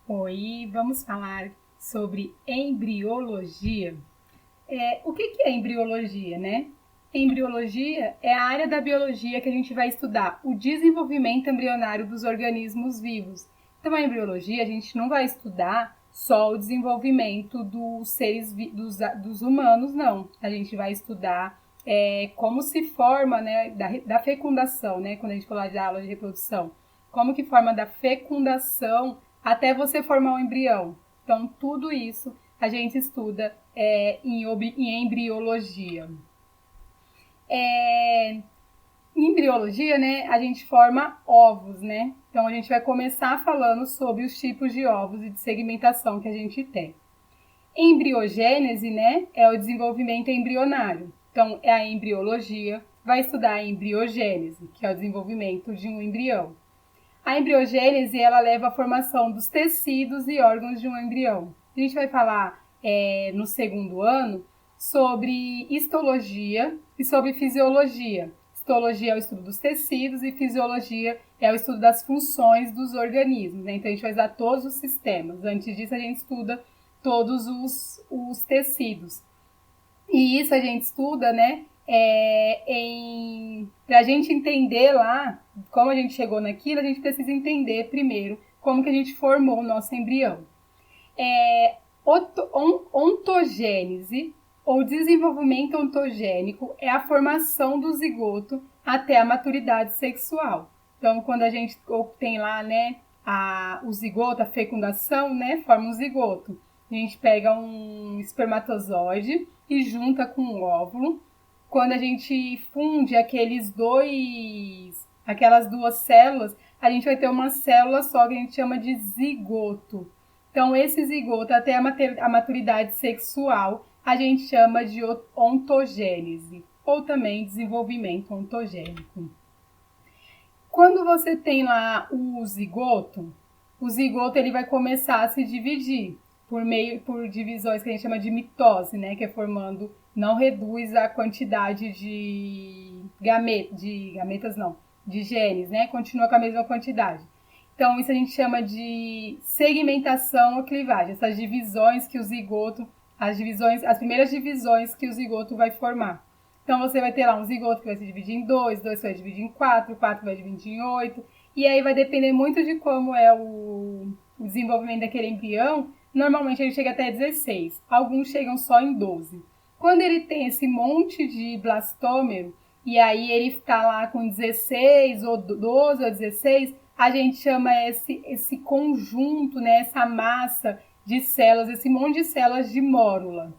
Oi, vamos falar sobre embriologia. O que é embriologia, né? Embriologia é a área da biologia que a gente vai estudar o desenvolvimento embrionário dos organismos vivos. Então, a embriologia, a gente não vai estudar só o desenvolvimento dos seres dos humanos, não. A gente vai estudar como se forma, né, da fecundação, né, quando a gente falar de aula de reprodução. Como que forma da fecundação até você formar um embrião. Então, tudo isso a gente estuda em embriologia. Em embriologia, né, a gente forma ovos, né? Então, a gente vai começar falando sobre os tipos de ovos e de segmentação que a gente tem. Embriogênese, né, é o desenvolvimento embrionário. Então, a embriologia vai estudar a embriogênese, que é o desenvolvimento de um embrião. A embriogênese, ela leva à formação dos tecidos e órgãos de um embrião. A gente vai falar no segundo ano sobre histologia e sobre fisiologia. Histologia é o estudo dos tecidos e fisiologia é o estudo das funções dos organismos, né? Então, a gente vai estudar todos os sistemas. Antes disso, a gente estuda todos os tecidos. E isso a gente estuda, né? Para a gente entender lá como a gente chegou naquilo, a gente precisa entender primeiro como que a gente formou o nosso embrião. Ontogênese ou desenvolvimento ontogênico é a formação do zigoto até a maturidade sexual. Então, quando a gente tem lá, né, o zigoto, a fecundação, né, forma um zigoto. A gente pega um espermatozoide e junta com um óvulo. Quando a gente funde aquelas duas células, a gente vai ter uma célula só que a gente chama de zigoto. Então, esse zigoto até a maturidade sexual, a gente chama de ontogênese, ou também desenvolvimento ontogênico. Quando você tem lá o zigoto ele vai começar a se dividir por divisões que a gente chama de mitose, né, que é formando, não reduz a quantidade de genes, né, continua com a mesma quantidade. Então, isso a gente chama de segmentação ou clivagem, essas divisões que o zigoto, as primeiras divisões que o zigoto vai formar. Então, você vai ter lá um zigoto que vai se dividir em 2, 2 vai dividir em 4, 4 vai dividir em 8, e aí vai depender muito de como é o desenvolvimento daquele embrião. Normalmente ele chega até 16, alguns chegam só em 12. Quando ele tem esse monte de blastômero, e aí ele está lá com 16 ou 12 ou 16, a gente chama esse conjunto, né, essa massa de células, esse monte de células de mórula.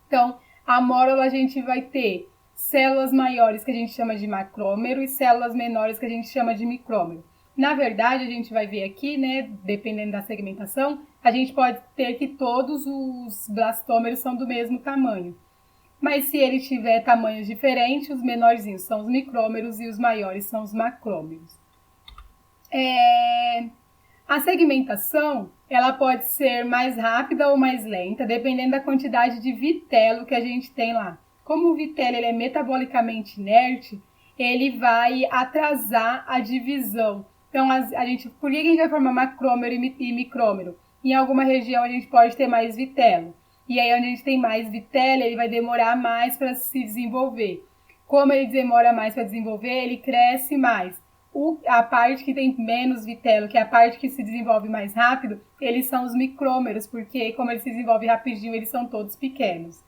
Então, a mórula a gente vai ter células maiores que a gente chama de macrômero e células menores que a gente chama de micrômero. Na verdade, a gente vai ver aqui, né, dependendo da segmentação, a gente pode ter que todos os blastômeros são do mesmo tamanho. Mas se ele tiver tamanhos diferentes, os menorzinhos são os micrômeros e os maiores são os macrômeros. A segmentação, ela pode ser mais rápida ou mais lenta, dependendo da quantidade de vitelo que a gente tem lá. Como o vitelo ele é metabolicamente inerte, ele vai atrasar a divisão. Então, por que a gente vai formar macrômero e micrômero? Em alguma região a gente pode ter mais vitelo. E aí, onde a gente tem mais vitelo, ele vai demorar mais para se desenvolver. Como ele demora mais para desenvolver, ele cresce mais. A parte que tem menos vitelo, que é a parte que se desenvolve mais rápido, eles são os micrômeros, porque como ele se desenvolve rapidinho, eles são todos pequenos.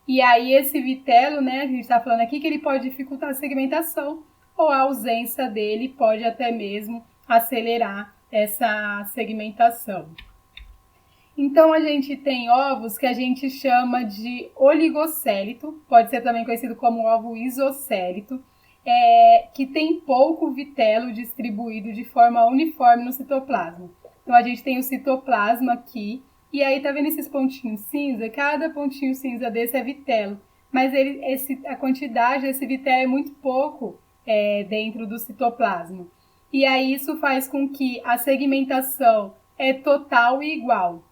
E aí esse vitelo, né, a gente está falando aqui que ele pode dificultar a segmentação, ou a ausência dele pode até mesmo acelerar essa segmentação. Então, a gente tem ovos que a gente chama de oligocélito, pode ser também conhecido como ovo isocélito, que tem pouco vitelo distribuído de forma uniforme no citoplasma. Então, a gente tem o citoplasma aqui, e aí tá vendo esses pontinhos cinza? Cada pontinho cinza desse é vitelo, mas a quantidade desse vitelo é muito pouco dentro do citoplasma. E aí isso faz com que a segmentação é total e igual.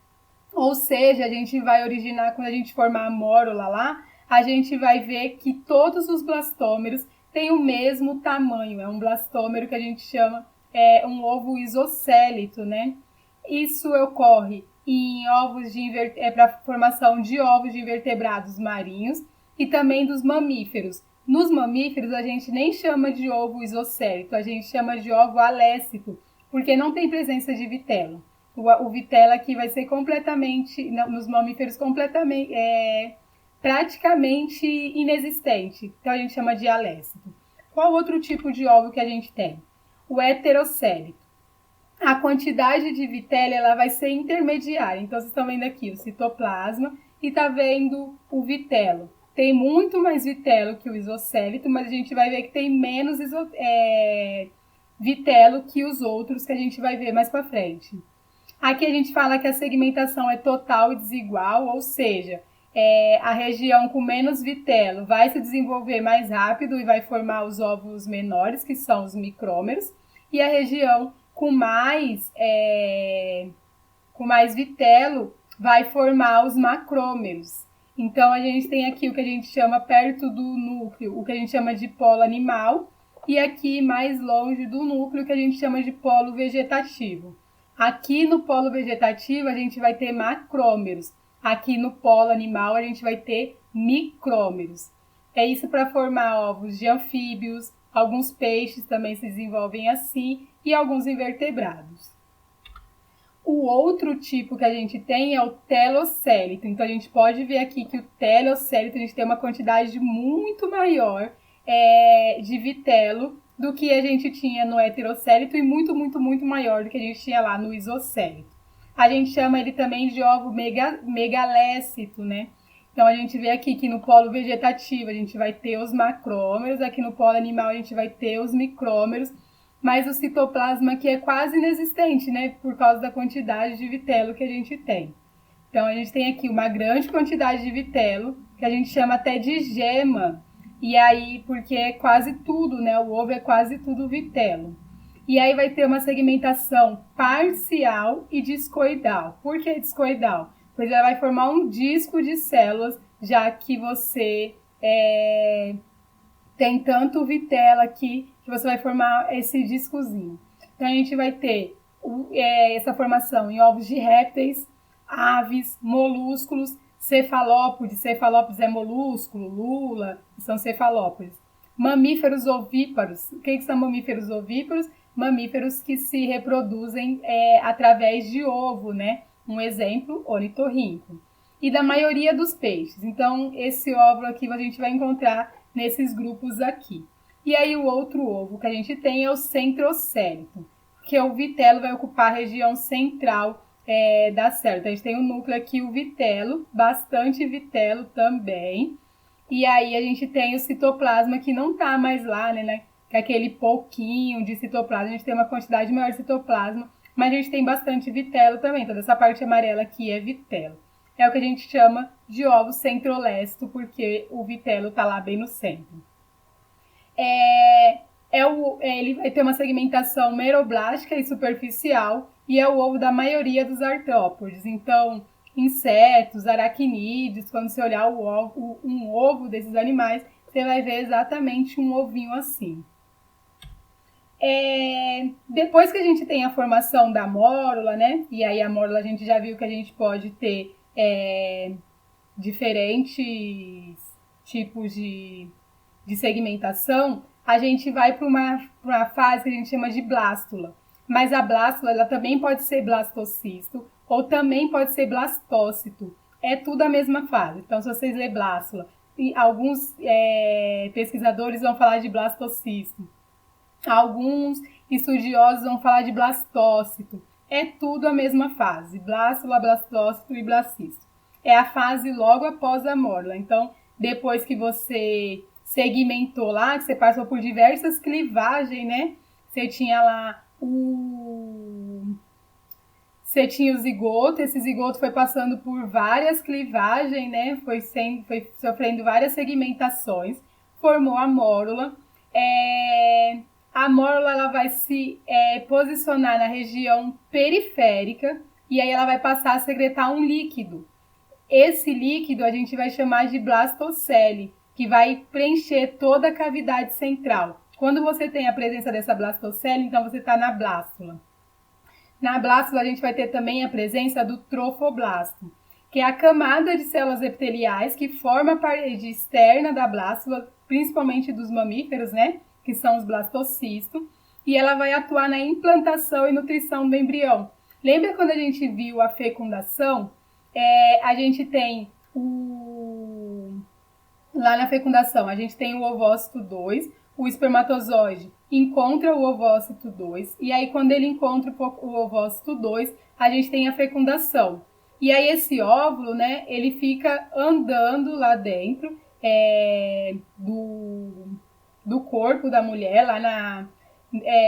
Ou seja, a gente vai originar, quando a gente formar a mórula lá, a gente vai ver que todos os blastômeros têm o mesmo tamanho. É um blastômero que a gente chama um ovo isocélito, né? Isso ocorre em ovos para a formação de ovos de invertebrados marinhos e também dos mamíferos. Nos mamíferos, a gente nem chama de ovo isocélito, a gente chama de ovo alécito, porque não tem presença de vitelo. O vitelo aqui vai ser completamente, nos mamíferos, praticamente inexistente. Então, a gente chama de alécito. Qual outro tipo de ovo que a gente tem? O heterocélito. A quantidade de vitelo ela vai ser intermediária. Então, vocês estão vendo aqui o citoplasma e está vendo o vitelo. Tem muito mais vitelo que o isocélito, mas a gente vai ver que tem menos vitelo que os outros que a gente vai ver mais para frente. Aqui a gente fala que a segmentação é total e desigual, ou seja, a região com menos vitelo vai se desenvolver mais rápido e vai formar os óvulos menores, que são os micrômeros, e a região com mais vitelo vai formar os macrômeros. Então, a gente tem aqui o que a gente chama perto do núcleo, o que a gente chama de polo animal, e aqui mais longe do núcleo, o que a gente chama de polo vegetativo. Aqui no polo vegetativo, a gente vai ter macrômeros. Aqui no polo animal, a gente vai ter micrômeros. É isso para formar ovos de anfíbios, alguns peixes também se desenvolvem assim, e alguns invertebrados. O outro tipo que a gente tem é o telocélito. Então, a gente pode ver aqui que o telocélito, a gente tem uma quantidade muito maior de vitelo do que a gente tinha no heterocélito e muito, muito, muito maior do que a gente tinha lá no isocélito. A gente chama ele também de ovo megalécito, né? Então, a gente vê aqui que no polo vegetativo a gente vai ter os macrômeros, aqui no polo animal a gente vai ter os micrômeros, mas o citoplasma aqui é quase inexistente, né? Por causa da quantidade de vitelo que a gente tem. Então, a gente tem aqui uma grande quantidade de vitelo, que a gente chama até de gema. E aí, porque é quase tudo, né? O ovo é quase tudo vitelo. E aí vai ter uma segmentação parcial e discoidal. Por que discoidal? Pois ela vai formar um disco de células, já que você tem tanto vitelo aqui que você vai formar esse discozinho. Então, a gente vai ter essa formação em ovos de répteis, aves, molúsculos, cefalópodes. Cefalópodes é molúsculo, lula, são cefalópodes. Mamíferos ovíparos. O que são mamíferos ovíparos? Mamíferos que se reproduzem através de ovo, né? Um exemplo, ornitorrinco. E da maioria dos peixes. Então, esse óvulo aqui a gente vai encontrar nesses grupos aqui. E aí, o outro ovo que a gente tem é o centrocélito, que o vitelo vai ocupar a região central da célula. Então, a gente tem o núcleo aqui, o vitelo, bastante vitelo também. E aí, a gente tem o citoplasma que não está mais lá, né? Que é aquele pouquinho de citoplasma. A gente tem uma quantidade maior de citoplasma, mas a gente tem bastante vitelo também. Toda essa parte amarela aqui é vitelo. É o que a gente chama de ovo centrolécito, porque o vitelo está lá bem no centro. Ele vai ter uma segmentação meroblástica e superficial e é o ovo da maioria dos artrópodes. Então, insetos, aracnídeos, quando você olhar um ovo desses animais, você vai ver exatamente um ovinho assim. Depois que a gente tem a formação da mórula, né? E aí a mórula a gente já viu que a gente pode ter diferentes tipos de segmentação, a gente vai para uma fase que a gente chama de blástula. Mas a blástula ela também pode ser blastocisto ou também pode ser blastócito. É tudo a mesma fase. Então, se vocês lerem blástula, alguns pesquisadores vão falar de blastocisto. Alguns estudiosos vão falar de blastócito. É tudo a mesma fase. Blástula, blastócito e blacisto. É a fase logo após a mórula. Então, depois que você segmentou lá, que você passou por diversas clivagens, né? Você tinha lá Você tinha o zigoto, esse zigoto foi passando por várias clivagens, né? Foi sofrendo várias segmentações, formou a mórula. A mórula ela vai se posicionar na região periférica e aí ela vai passar a secretar um líquido. Esse líquido a gente vai chamar de blastocele, que vai preencher toda a cavidade central. Quando você tem a presença dessa blastocele, então você está na blástula. Na blástula a gente vai ter também a presença do trofoblasto, que é a camada de células epiteliais que forma a parede externa da blástula, principalmente dos mamíferos, né? Que são os blastocistos, e ela vai atuar na implantação e nutrição do embrião. Lembra quando a gente viu a fecundação? A gente tem lá na fecundação, a gente tem o ovócito 2, o espermatozoide encontra o ovócito 2, e aí quando ele encontra o ovócito 2, a gente tem a fecundação. E aí esse óvulo, né, ele fica andando lá dentro do corpo da mulher,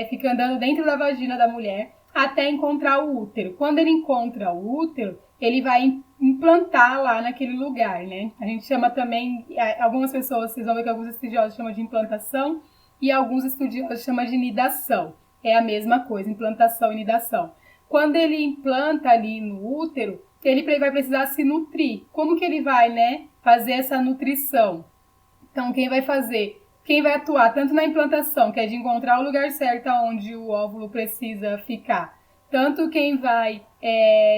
fica andando dentro da vagina da mulher, até encontrar o útero. Quando ele encontra o útero, ele vai implantar lá naquele lugar, né? A gente chama também, algumas pessoas, vocês vão ver que alguns estudiosos chamam de implantação e alguns estudiosos chamam de nidação. É a mesma coisa, implantação e nidação. Quando ele implanta ali no útero, ele vai precisar se nutrir. Como que ele vai, né, fazer essa nutrição? Então, quem vai atuar tanto na implantação, que é de encontrar o lugar certo onde o óvulo precisa ficar, tanto quem vai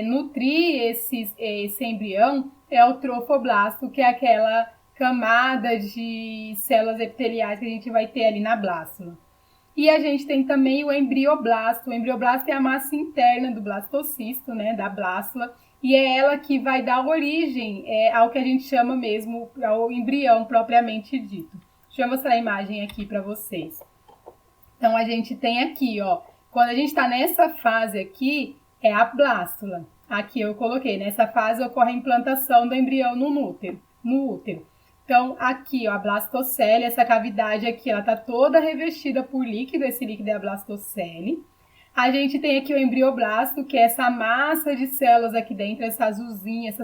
nutrir esse embrião é o trofoblasto, que é aquela camada de células epiteliais que a gente vai ter ali na blástula. E a gente tem também o embrioblasto. O embrioblasto é a massa interna do blastocisto, né, da blástula, e é ela que vai dar origem ao que a gente chama mesmo ao embrião propriamente dito. Deixa eu mostrar a imagem aqui para vocês. Então, a gente tem aqui, ó, quando a gente está nessa fase aqui, é a blástula. Aqui eu coloquei, nessa fase ocorre a implantação do embrião no útero. Então, aqui, ó, a blastocele, essa cavidade aqui, ela tá toda revestida por líquido, esse líquido é a blastocele. A gente tem aqui o embrioblasto, que é essa massa de células aqui dentro, essas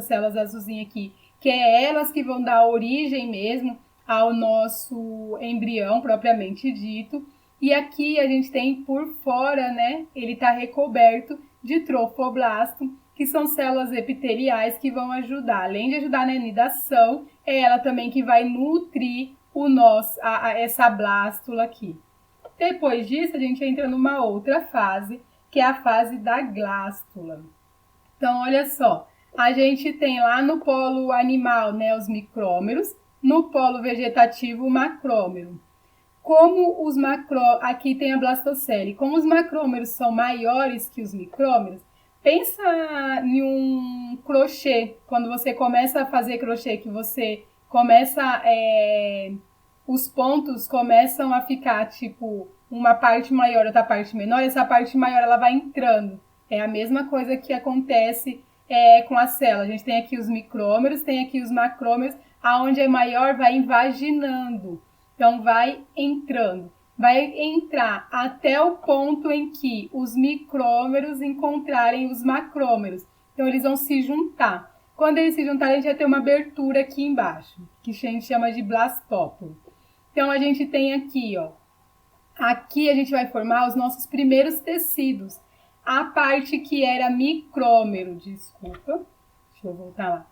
células azulzinhas aqui, que é elas que vão dar origem mesmo ao nosso embrião propriamente dito. E aqui a gente tem por fora, né, ele tá recoberto de trofoblasto, que são células epiteliais que vão ajudar, além de ajudar na nidação, é ela também que vai nutrir essa blástula aqui. Depois disso, a gente entra numa outra fase, que é a fase da glástula. Então, olha só, a gente tem lá no polo animal, né, os micrômeros, no polo vegetativo, o macrômero. Como aqui tem a blastocele, como os macrômeros são maiores que os micrômeros, pensa em um crochê, quando você começa a fazer crochê, que você começa, os pontos começam a ficar tipo uma parte maior, outra parte menor, essa parte maior ela vai entrando. É a mesma coisa que acontece com a célula. A gente tem aqui os micrômeros, tem aqui os macrômeros, aonde é maior vai invaginando. Então, vai entrando. Vai entrar até o ponto em que os micrômeros encontrarem os macrômeros. Então, eles vão se juntar. Quando eles se juntarem, a gente vai ter uma abertura aqui embaixo, que a gente chama de blastópolo. Então, a gente tem aqui, ó. Aqui a gente vai formar os nossos primeiros tecidos. A parte que era micrômero, desculpa. Deixa eu voltar lá.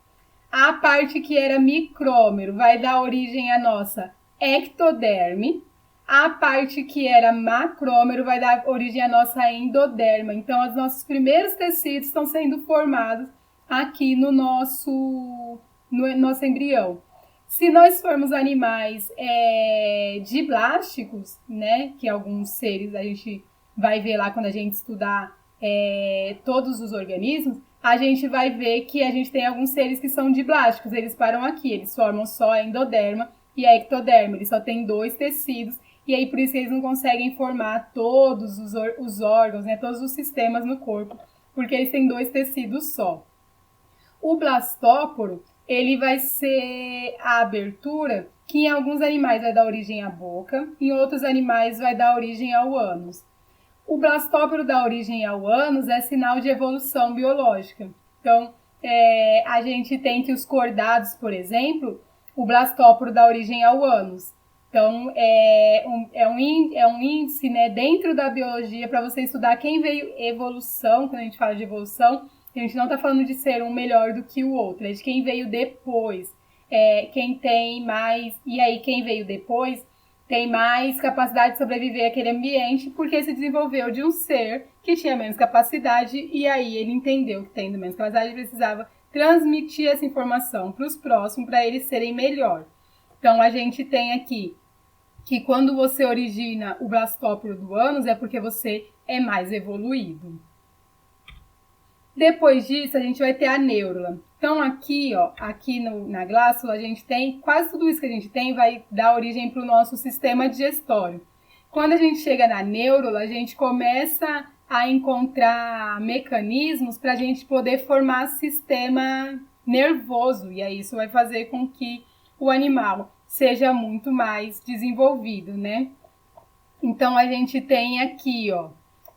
A parte que era micrômero vai dar origem à nossa ectoderme. A parte que era macrômero vai dar origem à nossa endoderma. Então, os nossos primeiros tecidos estão sendo formados aqui no nosso embrião. Se nós formos animais diblásticos, né, que alguns seres a gente vai ver lá quando a gente estudar todos os organismos, a gente vai ver que a gente tem alguns seres que são diblásticos, eles param aqui, eles formam só a endoderma e a ectoderma, eles só têm 2 tecidos, e aí por isso que eles não conseguem formar todos os órgãos, né, todos os sistemas no corpo, porque eles têm 2 tecidos só. O blastóporo, ele vai ser a abertura que em alguns animais vai dar origem à boca, em outros animais vai dar origem ao ânus. O blastóporo dá origem ao ânus é sinal de evolução biológica. Então, a gente tem que os cordados, por exemplo, o blastóporo dá origem ao ânus. Então, é um índice, né, dentro da biologia para você estudar quem veio evolução. Quando a gente fala de evolução, a gente não está falando de ser um melhor do que o outro, é de quem veio depois, quem tem mais. E aí, quem veio depois tem mais capacidade de sobreviver àquele ambiente porque se desenvolveu de um ser que tinha menos capacidade, e aí ele entendeu que tendo menos capacidade, ele precisava transmitir essa informação para os próximos para eles serem melhor. Então, a gente tem aqui que quando você origina o blastóporo do ânus é porque você é mais evoluído. Depois disso, a gente vai ter a neurula. Então, aqui, ó, na glácula, a gente tem, quase tudo isso que a gente tem vai dar origem para o nosso sistema digestório. Quando a gente chega na neurula, a gente começa a encontrar mecanismos para a gente poder formar sistema nervoso. E aí isso vai fazer com que o animal seja muito mais desenvolvido, né? Então, a gente tem aqui, ó,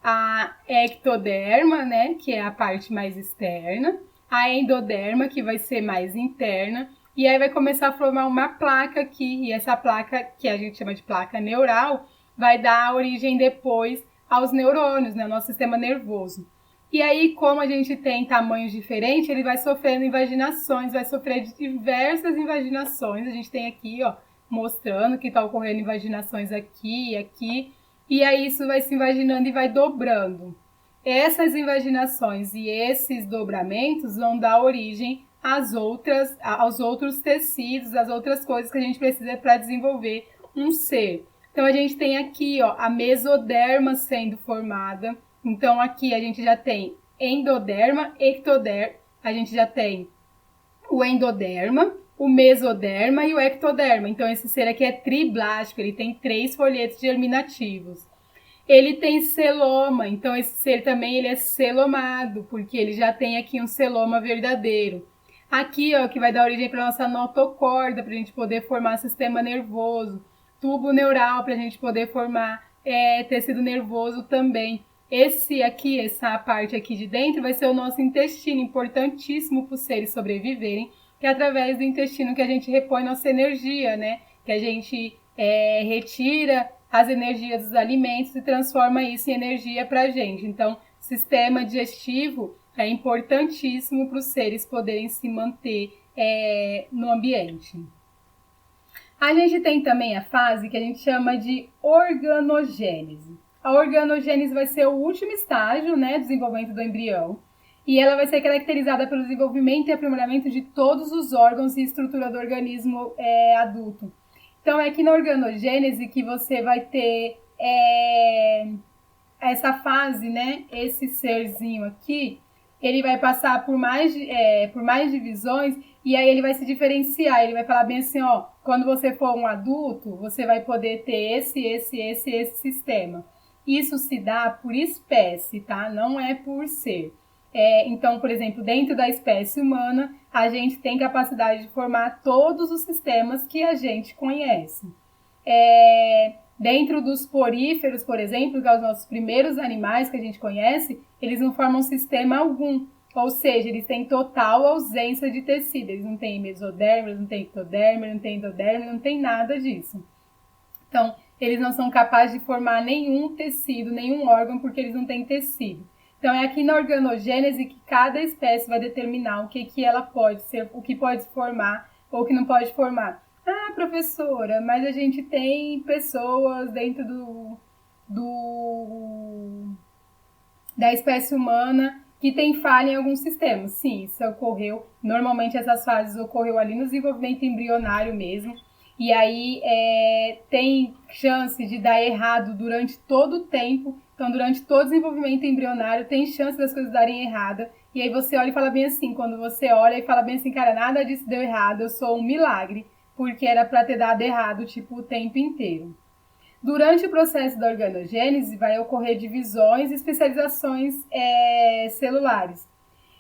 a ectoderma, né, que é a parte mais externa, a endoderma, que vai ser mais interna, e aí vai começar a formar uma placa aqui, e essa placa, que a gente chama de placa neural, vai dar origem depois aos neurônios, né, o nosso sistema nervoso. E aí, como a gente tem tamanhos diferentes, ele vai sofrendo invaginações, vai sofrer de diversas invaginações. A gente tem aqui, ó, mostrando que está ocorrendo invaginações aqui e aqui. E aí isso vai se invaginando e vai dobrando. Essas invaginações e esses dobramentos vão dar origem aos outros tecidos, às outras coisas que a gente precisa para desenvolver um ser. Então, a gente tem aqui, ó, a mesoderma sendo formada. Então, aqui a gente já tem endoderma, ectoderma, a gente já tem o endoderma, o mesoderma e o ectoderma. Então, esse ser aqui é triblástico, ele tem 3 folhetos germinativos. Ele tem celoma, então esse ser também ele é celomado, porque ele já tem aqui um celoma verdadeiro. Aqui, ó, que vai dar origem para a nossa notocorda, para a gente poder formar sistema nervoso. Tubo neural, para a gente poder formar tecido nervoso também. Esse aqui, essa parte aqui de dentro, vai ser o nosso intestino, importantíssimo para os seres sobreviverem, que é através do intestino que a gente repõe nossa energia, né? Que a gente retira as energias dos alimentos e transforma isso em energia para a gente. Então, sistema digestivo é importantíssimo para os seres poderem se manter no ambiente. A gente tem também a fase que a gente chama de organogênese. A organogênese vai ser o último estágio, né, do desenvolvimento do embrião. E ela vai ser caracterizada pelo desenvolvimento e aprimoramento de todos os órgãos e estrutura do organismo adulto. Então, é aqui na organogênese que você vai ter essa fase, né? Esse serzinho aqui, ele vai passar por mais divisões e aí ele vai se diferenciar. Ele vai falar bem assim, ó, quando você for um adulto, você vai poder ter esse sistema. Isso se dá por espécie, tá? Não é por ser. Então, por exemplo, dentro da espécie humana, a gente tem capacidade de formar todos os sistemas que a gente conhece. Dentro dos poríferos, por exemplo, que são os nossos primeiros animais que a gente conhece, eles não formam sistema algum. Ou seja, eles têm total ausência de tecido. Eles não têm mesoderma, eles não têm ectoderma, não têm endoderma, não tem nada disso. Então, eles não são capazes de formar nenhum tecido, nenhum órgão, porque eles não têm tecido. Então, é aqui na organogênese que cada espécie vai determinar o que ela pode ser, o que pode formar ou o que não pode formar. Ah, professora, mas a gente tem pessoas dentro da espécie humana que tem falha em alguns sistemas. Sim, isso ocorreu. Normalmente essas fases ocorreu ali no desenvolvimento embrionário mesmo. E aí tem chance de dar errado durante todo o tempo. Então, durante todo o desenvolvimento embrionário, tem chance das coisas darem errado. E aí você olha e fala bem assim, quando você olha e fala bem assim, cara, nada disso deu errado, eu sou um milagre, porque era para ter dado errado, tipo, o tempo inteiro. Durante o processo da organogênese, vai ocorrer divisões e especializações celulares.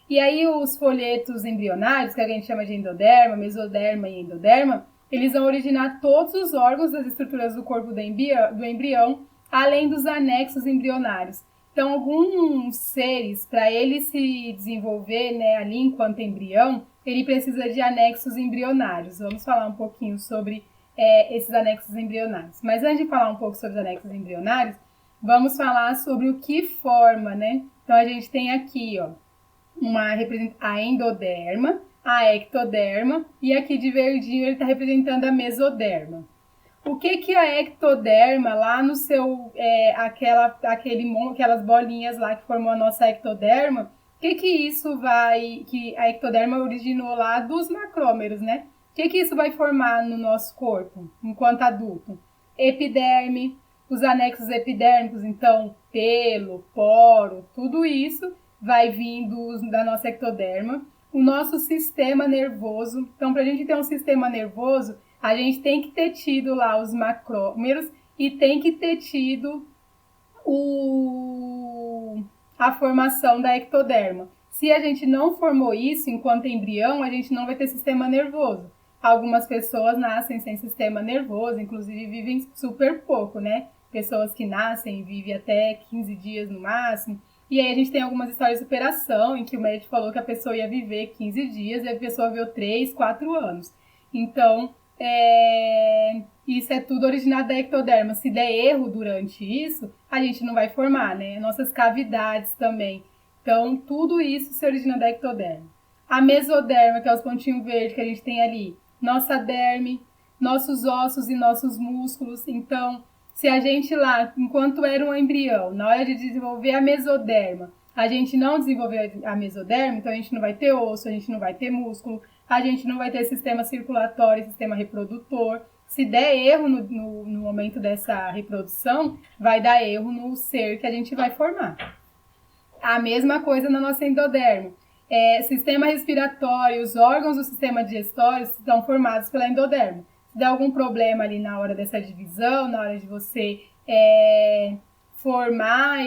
E aí os folhetos embrionários, que a gente chama de endoderma, mesoderma e endoderma, eles vão originar todos os órgãos das estruturas do corpo do embrião, além dos anexos embrionários. Então, alguns seres, para ele se desenvolver, né, ali enquanto embrião, ele precisa de anexos embrionários. Vamos falar um pouquinho sobre esses anexos embrionários. Mas antes de falar um pouco sobre os anexos embrionários, vamos falar sobre o que forma, né? Então, a gente tem aqui, ó, a endoderma, a ectoderma, e aqui de verdinho ele está representando a mesoderma. O que a ectoderma lá no seu, aquelas bolinhas lá que formou a nossa ectoderma, que a ectoderma originou lá dos macrômeros, né? O que isso vai formar no nosso corpo enquanto adulto? Epiderme, os anexos epidérmicos, então pelo, poro, tudo isso vai vindo da nossa ectoderma. O nosso sistema nervoso, então para a gente ter um sistema nervoso, a gente tem que ter tido lá os macrômeros e tem que ter tido a formação da ectoderma. Se a gente não formou isso enquanto embrião, a gente não vai ter sistema nervoso. Algumas pessoas nascem sem sistema nervoso, inclusive vivem super pouco, né? Pessoas que nascem e vivem até 15 dias no máximo. E aí a gente tem algumas histórias de superação, em que o médico falou que a pessoa ia viver 15 dias e a pessoa viveu 3, 4 anos. Então, isso é tudo originado da ectoderma. Se der erro durante isso, a gente não vai formar, né? Nossas cavidades também. Então, tudo isso se origina da ectoderma. A mesoderma, que é os pontinhos verdes que a gente tem ali. Nossa derme, nossos ossos e nossos músculos. Então, se a gente lá, enquanto era um embrião, na hora de desenvolver a mesoderma, a gente não desenvolveu a mesoderma, então a gente não vai ter osso, a gente não vai ter músculo, a gente não vai ter sistema circulatório, sistema reprodutor. Se der erro no momento dessa reprodução, vai dar erro no ser que a gente vai formar. A mesma coisa na nossa endoderma. Sistema respiratório, os órgãos do sistema digestório estão formados pela endoderma. Se der algum problema ali na hora dessa divisão, na hora de você formar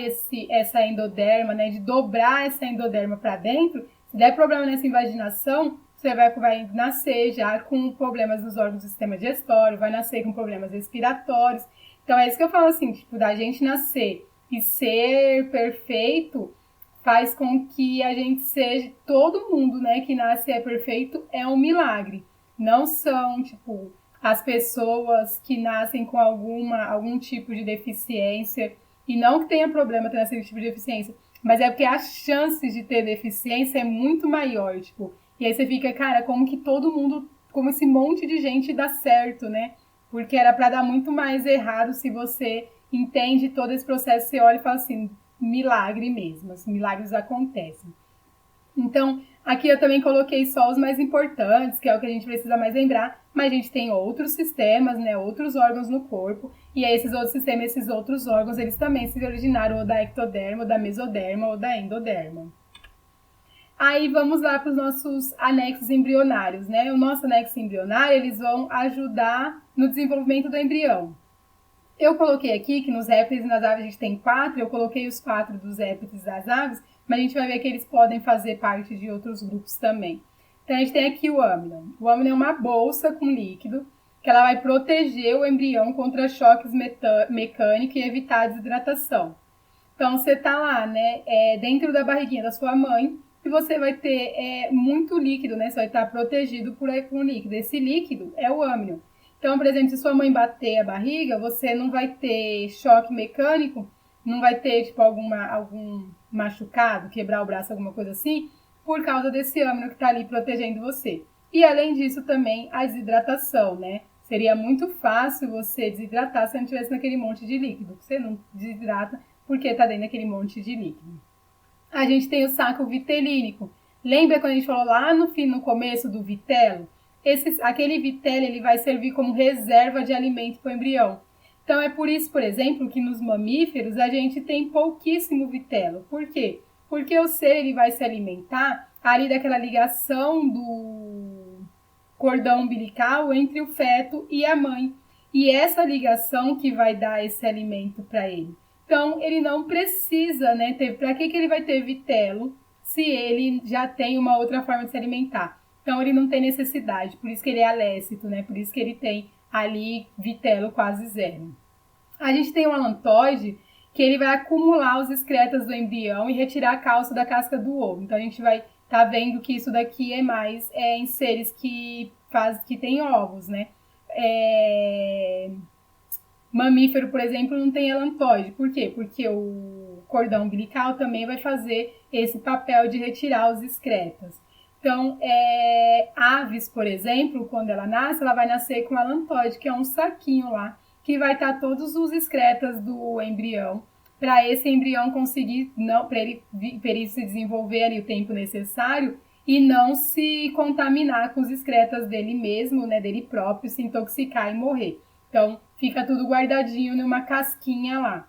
essa endoderma, né, de dobrar essa endoderma para dentro, se der problema nessa invaginação, você vai nascer já com problemas nos órgãos do sistema digestório, vai nascer com problemas respiratórios. Então é isso que eu falo assim, tipo, da gente nascer e ser perfeito faz com que a gente seja, todo mundo, né, que nasce é perfeito, é um milagre. Não são, tipo, as pessoas que nascem com algum tipo de deficiência, e não que tenha problema ter esse tipo de deficiência, mas é porque a chance de ter deficiência é muito maior, tipo, e aí você fica, cara, como que todo mundo, como esse monte de gente dá certo, né? Porque era para dar muito mais errado se você entende todo esse processo, você olha e fala assim, milagre mesmo, os milagres acontecem. Então, aqui eu também coloquei só os mais importantes, que é o que a gente precisa mais lembrar, mas a gente tem outros sistemas, né, outros órgãos no corpo, e aí esses outros sistemas, esses outros órgãos, eles também se originaram ou da ectoderma, ou da mesoderma, ou da endoderma. Aí vamos lá para os nossos anexos embrionários, né? O nosso anexo embrionário, eles vão ajudar no desenvolvimento do embrião. Eu coloquei aqui que nos répteis e nas aves a gente tem 4, eu coloquei os 4 dos répteis e das aves, mas a gente vai ver que eles podem fazer parte de outros grupos também. Então a gente tem aqui o âmnion. O âmnion é uma bolsa com líquido que ela vai proteger o embrião contra choques mecânicos e evitar a desidratação. Então você tá lá, né, dentro da barriguinha da sua mãe, e você vai ter muito líquido, né? Você vai estar protegido por um líquido. Esse líquido é o âmnion. Então, por exemplo, se sua mãe bater a barriga, você não vai ter choque mecânico, não vai ter tipo algum machucado, quebrar o braço, alguma coisa assim, por causa desse âmnion que está ali protegendo você. E além disso também a desidratação, né? Seria muito fácil você desidratar se não estivesse naquele monte de líquido. Você não desidrata porque está dentro daquele monte de líquido. A gente tem o saco vitelínico. Lembra quando a gente falou lá no começo do vitelo? Aquele vitelo ele vai servir como reserva de alimento para o embrião. Então é por isso, por exemplo, que nos mamíferos a gente tem pouquíssimo vitelo. Por quê? Porque o ser ele vai se alimentar ali daquela ligação do cordão umbilical entre o feto e a mãe. E essa ligação que vai dar esse alimento para ele. Então, ele não precisa, né, para que ele vai ter vitelo se ele já tem uma outra forma de se alimentar? Então, ele não tem necessidade, por isso que ele é alécito, né, por isso que ele tem ali vitelo quase zero. A gente tem o alantoide, que ele vai acumular os excretas do embrião e retirar a cálcio da casca do ovo. Então, a gente vai estar vendo que isso daqui é mais em seres que têm ovos, né? Mamífero, por exemplo, não tem alantoide. Por quê? Porque o cordão umbilical também vai fazer esse papel de retirar os excretas. Então, aves, por exemplo, quando ela nasce, ela vai nascer com alantoide, que é um saquinho lá, que vai estar todos os excretas do embrião, para esse embrião conseguir, para ele se desenvolver ali o tempo necessário e não se contaminar com os excretas dele mesmo, né, dele próprio, se intoxicar e morrer. Então, fica tudo guardadinho numa casquinha lá.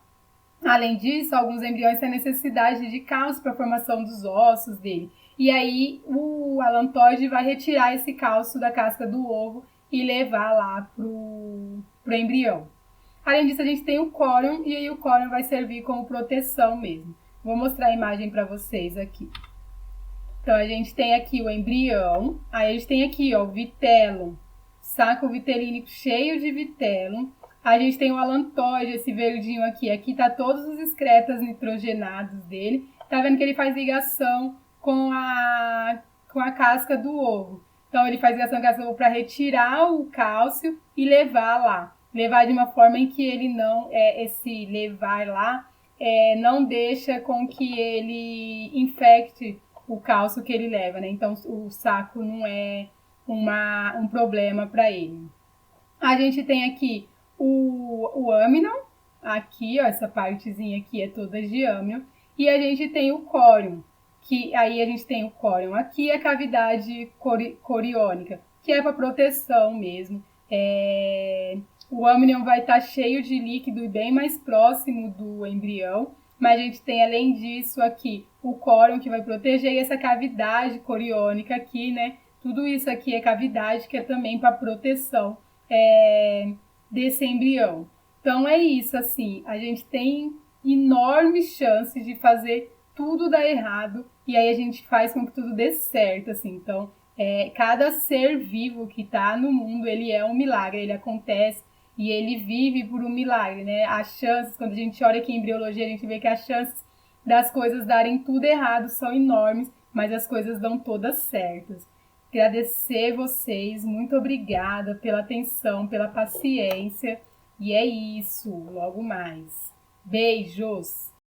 Além disso, alguns embriões têm necessidade de cálcio para a formação dos ossos dele. E aí o alantoide vai retirar esse cálcio da casca do ovo e levar lá pro embrião. Além disso, a gente tem o córyon, e aí o córyon vai servir como proteção mesmo. Vou mostrar a imagem para vocês aqui. Então, a gente tem aqui o embrião, aí a gente tem aqui, ó, o vitelo, saco vitelínico cheio de vitelo. A gente tem o alantoide, esse verdinho aqui. Aqui tá todos os excretas nitrogenados dele. Tá vendo que ele faz ligação com a casca do ovo. Então, ele faz ligação com a casca do ovo para retirar o cálcio e levar lá. Levar de uma forma em que ele não, esse levar lá, não deixa com que ele infecte o cálcio que ele leva, né? Então, o saco não é um problema para ele. A gente tem aqui o âmnion, aqui, ó, essa partezinha aqui é toda de âmnion, e a gente tem o córyon, que aí a gente tem o córyon aqui, a cavidade coriônica, que é para proteção mesmo. O âmnion vai estar cheio de líquido e bem mais próximo do embrião, mas a gente tem, além disso, aqui o córyon, que vai proteger, e essa cavidade coriônica aqui, né? Tudo isso aqui é cavidade, que é também para proteção desse embrião. Então é isso, assim, a gente tem enormes chances de fazer tudo dar errado, e aí a gente faz com que tudo dê certo, assim. Então, cada ser vivo que está no mundo, ele é um milagre, ele acontece e ele vive por um milagre, né? As chances, quando a gente olha aqui em embriologia, a gente vê que as chances das coisas darem tudo errado são enormes, mas as coisas dão todas certas. Agradecer vocês, muito obrigada pela atenção, pela paciência, e é isso, logo mais. Beijos!